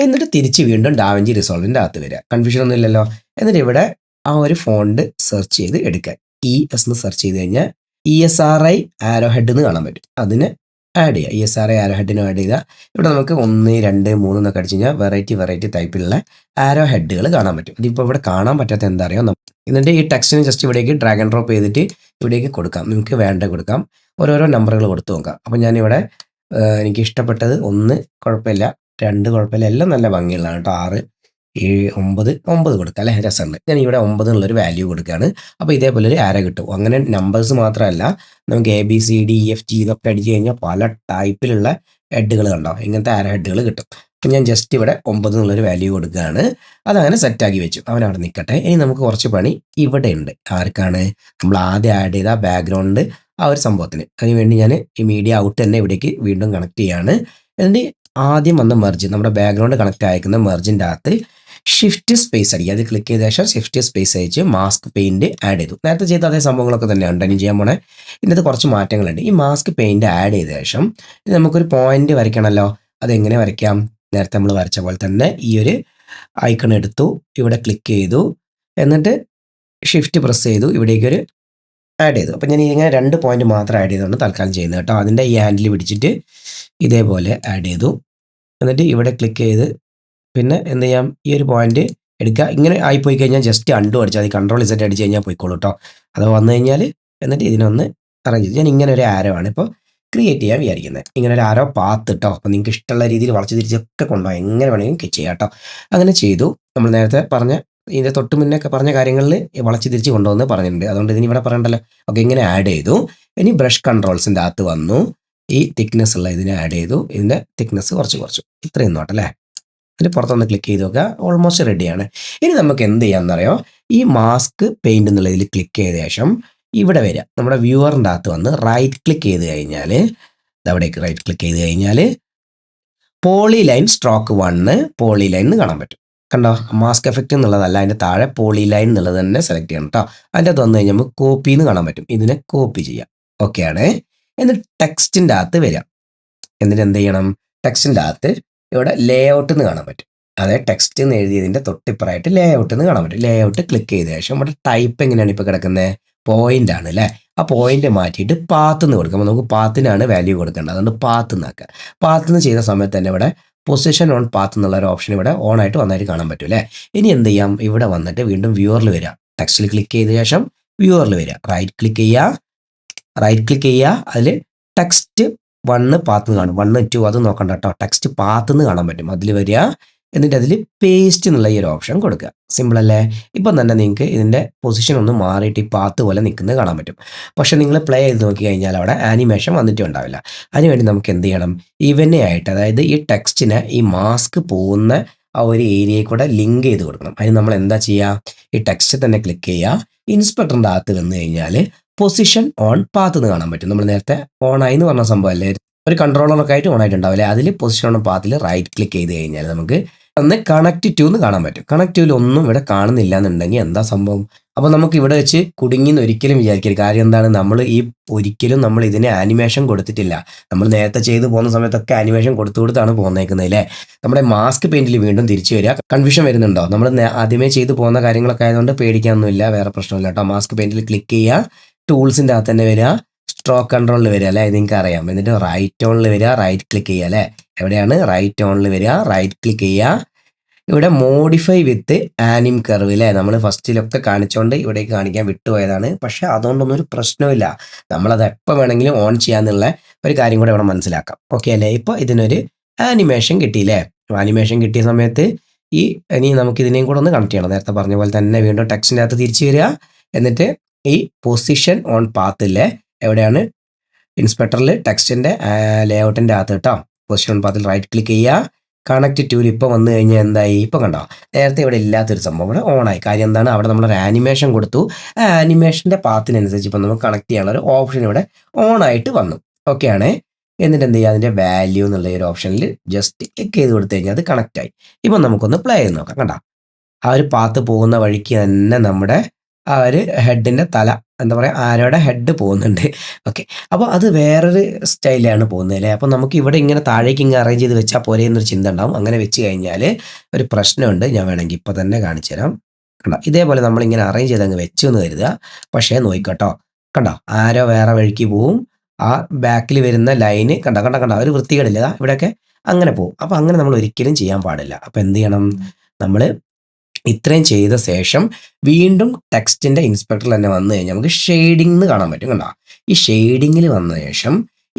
[SPEAKER 1] എന്നിട്ട് തിരിച്ച് വീണ്ടും ഡാവിഞ്ചി റിസോൾവിൻ്റെ അകത്ത് വരിക. കൺഫ്യൂഷൻ ഒന്നും ഇല്ലല്ലോ. എന്നിട്ട് ഇവിടെ ആ ഒരു ഫോണ്ട് സെർച്ച് ചെയ്ത് എടുക്കുക. ES എന്ന് സെർച്ച് ചെയ്ത് കഴിഞ്ഞാൽ ESRI ആരോ ഹെഡ് എന്ന് കാണാൻ പറ്റും. അതിന് ആഡ് ചെയ്യുക. ESRI ആരോ ഹെഡിനും ആഡ് ചെയ്താൽ ഇവിടെ നമുക്ക് 1, 2, 3 എന്നൊക്കെ അടിച്ച് കഴിഞ്ഞാൽ വെറൈറ്റി ടൈപ്പിലുള്ള ആരോ ഹെഡുകൾ കാണാൻ പറ്റും. ഇതിപ്പോൾ ഇവിടെ കാണാൻ പറ്റാത്ത എന്താ അറിയാം, എന്നിട്ട് ഈ ടെക്സ്റ്റിന് ജസ്റ്റ് ഇവിടേക്ക് ഡ്രാഗ് ആൻഡ് ഡ്രോപ്പ് ചെയ്തിട്ട് ഇവിടേക്ക് കൊടുക്കാം. നിങ്ങൾക്ക് വേണ്ട കൊടുക്കാം. ഓരോരോ നമ്പറുകൾ കൊടുത്തു നോക്കാം. അപ്പോൾ ഞാനിവിടെ എനിക്ക് ഇഷ്ടപ്പെട്ടത് 1 കുഴപ്പമില്ല, 2 കുഴപ്പമില്ല, എല്ലാം നല്ല ഭംഗിയുള്ളതാണ് കേട്ടോ. 6, 7, 9 കൊടുക്കാം അല്ലേ, രസമുണ്ട്. ഞാൻ ഇവിടെ 9 എന്നുള്ളൊരു വാല്യൂ കൊടുക്കുകയാണ്. അപ്പോൾ ഇതേപോലെ ഒരു ആരോ കിട്ടും. അങ്ങനെ നമ്പേഴ്സ് മാത്രമല്ല, നമുക്ക് ABCD EFG ഇതൊക്കെ അടിച്ച് കഴിഞ്ഞാൽ പല ടൈപ്പിലുള്ള ഹെഡുകൾ കണ്ടോ, ഇങ്ങനത്തെ ആരോ ഹെഡുകൾ കിട്ടും. അപ്പം ഞാൻ ജസ്റ്റ് ഇവിടെ 9 എന്നുള്ളൊരു വാല്യൂ കൊടുക്കുകയാണ്. അതങ്ങനെ സെറ്റാക്കി വെച്ചു, അവൻ അവിടെ നിൽക്കട്ടെ. ഇനി നമുക്ക് കുറച്ച് പണി ഇവിടെ ഉണ്ട്. ആർക്കാണ്? നമ്മൾ ആദ്യം ആഡ് ചെയ്ത ബാക്ക്ഗ്രൗണ്ട് ആ ഒരു സംഭവത്തിന്. അതിന് വേണ്ടി ഞാൻ ഈ മീഡിയ ഔട്ട് തന്നെ ഇവിടേക്ക് വീണ്ടും കണക്ട് ചെയ്യാണ്. എന്നിട്ട് ആദ്യം വന്ന മെർജ്, നമ്മുടെ ബാക്ക്ഗ്രൗണ്ട് കണക്ട് അയക്കുന്ന മെർജിൻ്റെ അകത്ത് ഷിഫ്റ്റ് സ്പേസ് അടിക്കുക. അത് ക്ലിക്ക് ചെയ്ത ശേഷം ഷിഫ്റ്റ് സ്പേസ് അയച്ച് മാസ്ക് പെയിൻറ് ആഡ് ചെയ്തു. നേരത്തെ ചെയ്ത അതേ സംഭവങ്ങളൊക്കെ തന്നെയാണ് ഇനി ചെയ്യാൻ പോണേ. ഇതിനകത്ത് കുറച്ച് മാറ്റങ്ങളുണ്ട്. ഈ മാസ്ക് പെയിൻറ് ആഡ് ചെയ്ത ശേഷം നമുക്കൊരു പോയിന്റ് വരയ്ക്കണമല്ലോ. അതെങ്ങനെ വരയ്ക്കാം? നേരത്തെ നമ്മൾ വരച്ച പോലെ തന്നെ ഈ ഒരു ഐക്കൺ എടുത്തു, ഇവിടെ ക്ലിക്ക് ചെയ്തു, എന്നിട്ട് ഷിഫ്റ്റ് പ്രസ് ചെയ്തു, ഇവിടേക്കൊരു ആഡ് ചെയ്തു. അപ്പം ഞാൻ ഇങ്ങനെ 2 പോയിന്റ് മാത്രം ആഡ് ചെയ്തുകൊണ്ട് തൽക്കാലം ചെയ്യുന്നത് കേട്ടോ. അതിൻ്റെ ഈ ഹാൻഡിൽ പിടിച്ചിട്ട് ഇതേപോലെ ആഡ് ചെയ്തു. എന്നിട്ട് ഇവിടെ ക്ലിക്ക് ചെയ്ത് പിന്നെ എന്ത് ചെയ്യാം, ഈ ഒരു പോയിന്റ് എടുക്കുക. ഇങ്ങനെ ആയിപ്പോയി കഴിഞ്ഞാൽ ജസ്റ്റ് അണ്ടു അടിച്ചാൽ മതി. കൺട്രോൾ Z അടിച്ച് കഴിഞ്ഞാൽ പോയിക്കോളൂ കേട്ടോ. അത് വന്നു കഴിഞ്ഞാൽ എന്നിട്ട് ഇതിനൊന്ന് അറേഞ്ച് ചെയ്തു. ഞാൻ ഇങ്ങനെ ഒരു ആരോ ആണ് ഇപ്പോൾ ക്രിയേറ്റ് ചെയ്യാൻ വിചാരിക്കുന്നത്. ഇങ്ങനെ ഒരു ആരോ പാത്ത് കേട്ടോ. അപ്പോൾ നിങ്ങൾക്ക് ഇഷ്ടമുള്ള രീതിയിൽ വളച്ച് തിരിച്ചൊക്കെ കൊണ്ടുപോകാം, എങ്ങനെ വേണമെങ്കിലും ചെയ്യാം കേട്ടോ. അങ്ങനെ ചെയ്തു. നമ്മൾ നേരത്തെ പറഞ്ഞ ഇതിൻ്റെ തൊട്ട് മുന്നേ പറഞ്ഞ കാര്യങ്ങളിൽ വളച്ച് തിരിച്ച് കൊണ്ടുവന്ന് പറഞ്ഞിട്ടുണ്ട്. അതുകൊണ്ട് ഇതിന് ഇവിടെ പറയണ്ടല്ലോ. ഓക്കെ, ഇങ്ങനെ ആഡ് ചെയ്തു. ഇനി ബ്രഷ് കൺട്രോൾസിൻ്റെ അകത്ത് വന്നു, ഈ തിക്നെസ് ഉള്ള ഇതിനെ ആഡ് ചെയ്തു. ഇതിൻ്റെ തിക്നെസ് കുറച്ചു ഇത്രയും നോട്ടല്ലേ. അതിന് പുറത്തൊന്ന് ക്ലിക്ക് ചെയ്ത് നോക്കുക. ഓൾമോസ്റ്റ് റെഡിയാണ്. ഇനി നമുക്ക് എന്ത് ചെയ്യാമെന്നറിയോ, ഈ മാസ്ക് പെയിന്റ് എന്നുള്ളതിൽ ക്ലിക്ക് ചെയ്ത ശേഷം ഇവിടെ വരിക. നമ്മുടെ വ്യൂവറിൻ്റെ അകത്ത് വന്ന് റൈറ്റ് ക്ലിക്ക് ചെയ്ത് കഴിഞ്ഞാൽ അവിടേക്ക് റൈറ്റ് ക്ലിക്ക് ചെയ്ത് കഴിഞ്ഞാൽ പോളിലൈൻ സ്ട്രോക്ക് 1 പോളിലൈൻ എന്ന് കാണാൻ പറ്റും. കണ്ടോ, മാസ്ക് എഫക്റ്റ് എന്നുള്ളതല്ല, അതിൻ്റെ താഴെ പോളിലൈൻ എന്നുള്ളത് തന്നെ സെലക്ട് ചെയ്യണം കേട്ടോ. അതിൻ്റെ അകത്ത് വന്നു കഴിഞ്ഞാൽ നമുക്ക് കോപ്പി എന്ന് കാണാൻ പറ്റും. ഇതിനെ കോപ്പി ചെയ്യാം. ഓക്കെ ആണ്. എന്നിട്ട് ടെക്സ്റ്റിൻ്റെ അകത്ത് വരിക. എന്നിട്ട് എന്ത് ചെയ്യണം, ടെക്സ്റ്റിൻ്റെ അകത്ത് ഇവിടെ ലേ ഔട്ട് എന്ന് കാണാൻ പറ്റും. അതായത് ടെക്സ്റ്റ് എന്ന് എഴുതിയതിൻ്റെ തൊട്ടിപ്പുറമായിട്ട് ലേ ഔട്ട് എന്ന് കാണാൻ പറ്റും. ലേ ഔട്ട് ക്ലിക്ക് ചെയ്ത ശേഷം ഇവിടെ ടൈപ്പ് എങ്ങനെയാണ് ഇപ്പോൾ കിടക്കുന്നത്? പോയിന്റ് ആണ് അല്ലേ. ആ പോയിന്റ് മാറ്റിയിട്ട് പാത്ത് എന്ന് കൊടുക്കുമ്പോൾ നമുക്ക് പാത്തിനാണ് വാല്യൂ കൊടുക്കേണ്ടത്. അതുകൊണ്ട് പാത്ത് എന്നാക്കുക. പാത്ത് എന്ന് ചെയ്ത സമയത്ത് തന്നെ ഇവിടെ പൊസിഷൻ ഓൺ പാത്ത് എന്നുള്ള ഒരു ഓപ്ഷൻ ഇവിടെ ഓൺ ആയിട്ട് വന്നായിട്ട് കാണാൻ പറ്റും അല്ലേ. ഇനി എന്ത് ചെയ്യാം, ഇവിടെ വന്നിട്ട് വീണ്ടും വ്യൂവറിൽ വരിക. ടെക്സ്റ്റിൽ ക്ലിക്ക് ചെയ്ത ശേഷം വ്യൂവറിൽ വരിക. റൈറ്റ് ക്ലിക്ക് ചെയ്യുക. അതിൽ ടെക്സ്റ്റ് 1 പാത്ത് കാണും. 1, 2 അത് നോക്കണ്ട കേട്ടോ. ടെക്സ്റ്റ് പാത്ത് എന്ന് കാണാൻ പറ്റും. അതിൽ വരിക. എന്നിട്ട് അതിൽ പേസ്റ്റ് എന്നുള്ള ഈ ഒരു ഓപ്ഷൻ കൊടുക്കുക. സിമ്പിൾ അല്ലേ. ഇപ്പം തന്നെ നിങ്ങൾക്ക് ഇതിൻ്റെ പൊസിഷൻ ഒന്ന് മാറിയിട്ട് ഈ പാത്ത് പോലെ നിൽക്കുന്നത് കാണാൻ പറ്റും. പക്ഷേ നിങ്ങൾ പ്ലേ ചെയ്ത് നോക്കി കഴിഞ്ഞാൽ അവിടെ ആനിമേഷൻ വന്നിട്ടും ഉണ്ടാവില്ല. അതിനുവേണ്ടി നമുക്ക് എന്ത് ചെയ്യണം, ഇവനെ ആയിട്ട്, അതായത് ഈ ടെക്സ്റ്റിനെ ഈ മാസ്ക് പോകുന്ന ആ ഒരു ഏരിയയിൽ കൂടെ ലിങ്ക് ചെയ്ത് കൊടുക്കണം. അതിന് നമ്മൾ എന്താ ചെയ്യുക, ഈ ടെക്സ്റ്റ് തന്നെ ക്ലിക്ക് ചെയ്യുക. ഇൻസ്പെക്ടറിൻ്റെ അകത്ത് വന്നു കഴിഞ്ഞാൽ പൊസിഷൻ ഓൺ പാത്ത് എന്ന് കാണാൻ പറ്റും. നമ്മൾ നേരത്തെ ഓണായി എന്ന് പറഞ്ഞ സംഭവം അല്ലേ, ഒരു കൺട്രോളറൊക്കെ ആയിട്ട് ഓൺ ആയിട്ടുണ്ടാവില്ലേ. അതിൽ പൊസിഷൻ ഓൺ പാത്തിൽ റൈറ്റ് ക്ലിക്ക് ചെയ്ത് കഴിഞ്ഞാൽ നമുക്ക് ഒന്ന് കണക്ട് ടു എന്ന് കാണാൻ പറ്റും. കണക്ട് ടുവിൽ ഒന്നും ഇവിടെ കാണുന്നില്ല എന്നുണ്ടെങ്കിൽ എന്താ സംഭവം? അപ്പോൾ നമുക്ക് ഇവിടെ വെച്ച് കുടുങ്ങിന്ന് ഒരിക്കലും വിചാരിക്കരുത്. കാര്യം എന്താണ്, നമ്മൾ ഇതിന് ആനിമേഷൻ കൊടുത്തിട്ടില്ല. നമ്മൾ നേരത്തെ ചെയ്തു പോകുന്ന സമയത്തൊക്കെ ആനിമേഷൻ കൊടുത്താണ് പോകുന്നേക്കുന്നത് അല്ലേ. നമ്മുടെ മാസ്ക് പെയിന്റിൽ വീണ്ടും തിരിച്ചു വരിക. കൺഫ്യൂഷൻ വരുന്നുണ്ടോ? നമ്മൾ ആദ്യമേ ചെയ്തു പോകുന്ന കാര്യങ്ങളൊക്കെ ആയതുകൊണ്ട് പേടിക്കാനൊന്നുമില്ല, വേറെ പ്രശ്നമില്ല കേട്ടോ. മാസ്ക് പെയിന്റിൽ ക്ലിക്ക് ചെയ്യുക, ടൂൾസിൻ്റെ അകത്ത് തന്നെ വരിക, സ്ട്രോക്ക് കൺട്രോളിൽ വരിക അല്ലേ, നിങ്ങൾക്ക് അറിയാം. എന്നിട്ട് റൈറ്റ് ഓണിൽ വരിക, റൈറ്റ് ക്ലിക്ക് ചെയ്യുക അല്ലേ. എവിടെയാണ്? റൈറ്റ് ഓണിൽ വരിക, റൈറ്റ് ക്ലിക്ക് ചെയ്യുക. ഇവിടെ മോഡിഫൈ വിത്ത് ആനിം കർവ് അല്ലേ, നമ്മൾ ഫസ്റ്റിലൊക്കെ കാണിച്ചുകൊണ്ട് ഇവിടേക്ക് കാണിക്കാൻ വിട്ടുപോയതാണ്. പക്ഷേ അതുകൊണ്ടൊന്നും ഒരു പ്രശ്നമില്ല. നമ്മളത് എപ്പോൾ വേണമെങ്കിലും ഓൺ ചെയ്യാന്നുള്ള ഒരു കാര്യം കൂടെ ഇവിടെ മനസ്സിലാക്കാം. ഓക്കെ അല്ലേ. ഇപ്പോൾ ഇതിനൊരു ആനിമേഷൻ കിട്ടിയില്ലേ. ആനിമേഷൻ കിട്ടിയ സമയത്ത് ഇനി നമുക്ക് ഇതിനെയും കൂടെ ഒന്ന് കണക്ട് ചെയ്യണം. നേരത്തെ പറഞ്ഞ പോലെ തന്നെ വീണ്ടും ടെക്സ്റ്റിൻ്റെ അകത്ത് തിരിച്ചു വരിക. എന്നിട്ട് ഈ പൊസിഷൻ ഓൺ പാത്തില്ലേ, എവിടെയാണ്? ഇൻസ്പെക്ടറിൽ ടെക്സ്റ്റിൻ്റെ ലേഔട്ടിൻ്റെ അകത്ത് കേട്ടോ. പൊസിഷൻ ഓൺ പാത്തിൽ റൈറ്റ് ക്ലിക്ക് ചെയ്യുക. കണക്ട് ടൂൽ ഇപ്പോൾ വന്നു കഴിഞ്ഞാൽ എന്തായി? ഇപ്പോൾ കണ്ടോ, നേരത്തെ ഇവിടെ ഇല്ലാത്തൊരു സംഭവം ഇവിടെ ഓണായി. കാര്യം എന്താണ്, അവിടെ നമ്മളൊരു ആനിമേഷൻ കൊടുത്തു. ആ ആനിമേഷൻ്റെ പാത്തിനനുസരിച്ച് ഇപ്പോൾ നമുക്ക് കണക്ട് ചെയ്യാനുള്ള ഒരു ഓപ്ഷൻ ഇവിടെ ഓണായിട്ട് വന്നു. ഓക്കെ ആണ്. എന്നിട്ട് എന്ത് ചെയ്യുക, അതിൻ്റെ വാല്യൂ എന്നുള്ള ഒരു ഓപ്ഷനിൽ ജസ്റ്റ് ക്ലിക്ക് ചെയ്ത് കൊടുത്തു കഴിഞ്ഞാൽ അത് കണക്റ്റ് ആയി. ഇപ്പം നമുക്കൊന്ന് പ്ലേ ചെയ്ത് നോക്കാം. കണ്ടോ, ആ ഒരു പാത്ത് പോകുന്ന വഴിക്ക് തന്നെ നമ്മുടെ ആ ഒരു ഹെഡിൻ്റെ തല, എന്താ പറയുക, ആരോടെ ഹെഡ് പോകുന്നുണ്ട്. ഓക്കെ, അപ്പോൾ അത് വേറൊരു സ്റ്റൈലാണ് പോകുന്നത് അല്ലേ. അപ്പോൾ നമുക്ക് ഇവിടെ ഇങ്ങനെ താഴേക്ക് ഇങ്ങനെ അറേഞ്ച് ചെയ്ത് വെച്ചാൽ പോരെ എന്നൊരു ചിന്ത ഉണ്ടാവും. അങ്ങനെ വെച്ച് കഴിഞ്ഞാൽ ഒരു പ്രശ്നമുണ്ട്. ഞാൻ വേണമെങ്കിൽ ഇപ്പോൾ തന്നെ കാണിച്ചു തരാം. കണ്ടോ, ഇതേപോലെ നമ്മളിങ്ങനെ അറേഞ്ച് ചെയ്ത് അങ്ങ് വെച്ചു എന്ന് കരുതുക. പക്ഷേ നോക്കിക്കോട്ടോ, കണ്ടോ, ആരോ വേറെ വഴിക്ക് പോവും. ആ ബാക്കിൽ വരുന്ന ലൈന് കണ്ടോ ഒരു വൃത്തികേടില്ല, ഇവിടെയൊക്കെ അങ്ങനെ പോവും. അപ്പോൾ അങ്ങനെ നമ്മൾ ഒരിക്കലും ചെയ്യാൻ പാടില്ല. അപ്പോൾ എന്ത് ചെയ്യണം, നമ്മൾ ഇത്രയും ചെയ്ത ശേഷം വീണ്ടും ടെക്സ്റ്റിൻ്റെ ഇൻസ്പെക്ടറിൽ തന്നെ വന്നു കഴിഞ്ഞാൽ നമുക്ക് ഷെയ്ഡിങ് എന്ന് കാണാൻ പറ്റും. കണ്ടോ, ഈ ഷെയ്ഡിങ്ങിൽ വന്ന ശേഷം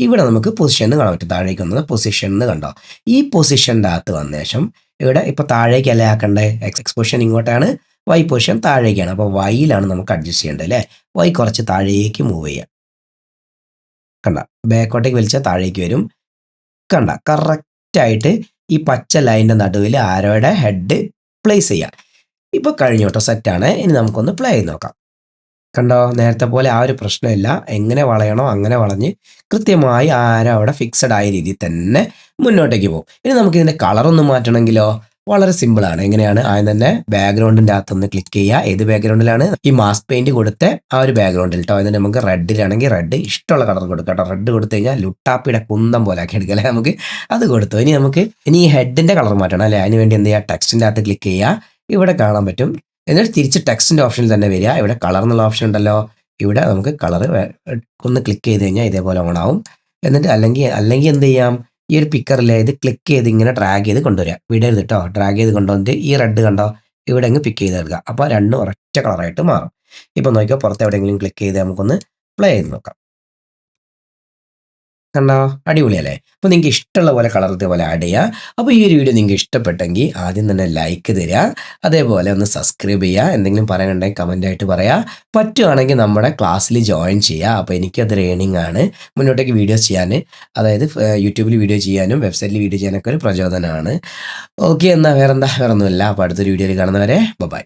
[SPEAKER 1] ഇവിടെ നമുക്ക് പൊസിഷൻ എന്ന് കാണാൻ പറ്റും. താഴേക്ക് വന്നത് പൊസിഷൻ എന്ന് കണ്ടോ. ഈ പൊസിഷൻ്റെ അകത്ത് വന്ന ശേഷം ഇവിടെ ഇപ്പോൾ താഴേക്കല്ലേ ആക്കണ്ടേ, എക്സ്പോഷൻ ഇങ്ങോട്ടാണ്, വൈ പൊസിഷൻ താഴേക്കാണ്. അപ്പോൾ വൈയിലാണ് നമുക്ക് അഡ്ജസ്റ്റ് ചെയ്യേണ്ടത് അല്ലേ. വൈ കുറച്ച് താഴേക്ക് മൂവ് ചെയ്യാം. കണ്ടോ, ബാക്കോട്ടേക്ക് വലിച്ചാൽ താഴേക്ക് വരും. കണ്ട കറക്റ്റായിട്ട് ഈ പച്ച ലൈനിൻ്റെ നടുവിൽ ആരോയുടെ ഹെഡ് പ്ലേസ് ചെയ്യുക. ഇപ്പോൾ കഴിഞ്ഞു കേട്ടോ, സെറ്റാണ്. ഇനി നമുക്കൊന്ന് പ്ലേ ചെയ്ത് നോക്കാം. കണ്ടോ, നേരത്തെ പോലെ ആ ഒരു പ്രശ്നമില്ല. എങ്ങനെ വളയണോ അങ്ങനെ വളഞ്ഞ് കൃത്യമായി ആരോ അവിടെ ഫിക്സഡ് ആയ രീതിയിൽ തന്നെ മുന്നോട്ടേക്ക് പോകും. ഇനി നമുക്ക് ഇതിൻ്റെ കളറൊന്ന് മാറ്റണമെങ്കിലോ വളരെ സിമ്പിളാണ്. എങ്ങനെയാണ്? ആദ്യം തന്നെ ബാക്ക്ഗ്രൗണ്ടിൻ്റെ അകത്തൊന്ന് ക്ലിക്ക് ചെയ്യുക. ഏത് ബാക്ക്ഗ്രൗണ്ടിലാണ്? ഈ മാസ്ക് പെയിൻറ് കൊടുത്ത ആ ഒരു ബാക്ക്ഗ്രൗണ്ടിൽ കേട്ടോ. അതിന് നമുക്ക് റെഡിലാണെങ്കിൽ റെഡ് ഇഷ്ടമുള്ള കളർ കൊടുക്കുക കേട്ടോ. റെഡ് കൊടുത്തു കഴിഞ്ഞാൽ ലുട്ടാപ്പിയുടെ കുന്തം പോലെ ആക്കി എടുക്കുക അല്ലേ. നമുക്ക് അത് കൊടുത്തു. ഇനി ഈ ഹെഡിൻ്റെ കളർ മാറ്റണം അല്ലേ. അതിന് വേണ്ടി എന്ത് ചെയ്യുക? ടെക്സ്റ്റിൻ്റെ അകത്ത് ക്ലിക്ക് ചെയ്യുക. ഇവിടെ കാണാൻ പറ്റും. എന്നിട്ട് തിരിച്ച് ടെക്സ്റ്റിൻ്റെ ഓപ്ഷനിൽ തന്നെ വരിക. ഇവിടെ കളർ എന്നുള്ള ഓപ്ഷൻ ഉണ്ടല്ലോ. ഇവിടെ നമുക്ക് കളർ ഒന്ന് ക്ലിക്ക് ചെയ്ത് കഴിഞ്ഞാൽ ഇതേപോലെ ഓൺ ആവും. എന്നിട്ട് അല്ലെങ്കിൽ എന്ത് ചെയ്യാം? ഈ ഒരു പിക്കറിലെ ഇത് ക്ലിക്ക് ചെയ്ത് ഇങ്ങനെ ഡ്രാഗ് ചെയ്ത് കൊണ്ടുവരിക. വിടരുത് കേട്ടോ. ഡ്രാഗ് ചെയ്ത് കൊണ്ടുവന്നിട്ട് ഈ റെഡ് കണ്ടോ, ഇവിടെ അങ്ങ് പിക്ക് ചെയ്ത് എടുക്കുക. അപ്പോൾ രണ്ടും ഒരൊറ്റ കളറായിട്ട് മാറും. ഇപ്പോൾ നോക്കിയോ, പുറത്ത് എവിടെയെങ്കിലും ക്ലിക്ക് ചെയ്ത് നമുക്കൊന്ന് പ്ലേ ചെയ്ത് നോക്കാം. കണ്ടോ, അടിപൊളിയല്ലേ. അപ്പോൾ നിങ്ങൾക്ക് ഇഷ്ടമുള്ള പോലെ കളർ ഇതേപോലെ ആഡ് ചെയ്യുക. അപ്പോൾ ഈ ഒരു വീഡിയോ നിങ്ങൾക്ക് ഇഷ്ടപ്പെട്ടെങ്കിൽ ആദ്യം തന്നെ ലൈക്ക് തരിക. അതേപോലെ ഒന്ന് സബ്സ്ക്രൈബ് ചെയ്യുക. എന്തെങ്കിലും പറയാനുണ്ടെങ്കിൽ കമൻ്റായിട്ട് പറയുക. പറ്റുവാണെങ്കിൽ നമ്മുടെ ക്ലാസ്സിൽ ജോയിൻ ചെയ്യുക. അപ്പോൾ എനിക്കതൊരു ഏണിംഗ് ആണ്. മുന്നോട്ടേക്ക് വീഡിയോസ് ചെയ്യാൻ, അതായത് യൂട്യൂബിൽ വീഡിയോ ചെയ്യാനും വെബ്സൈറ്റിൽ വീഡിയോ ചെയ്യാനൊക്കെ ഒരു പ്രചോദനമാണ്. ഓക്കെ, എന്നാൽ വേറൊന്നുമില്ല. അപ്പോൾ അടുത്തൊരു വീഡിയോയിൽ കാണുന്നവരെ ബൈ.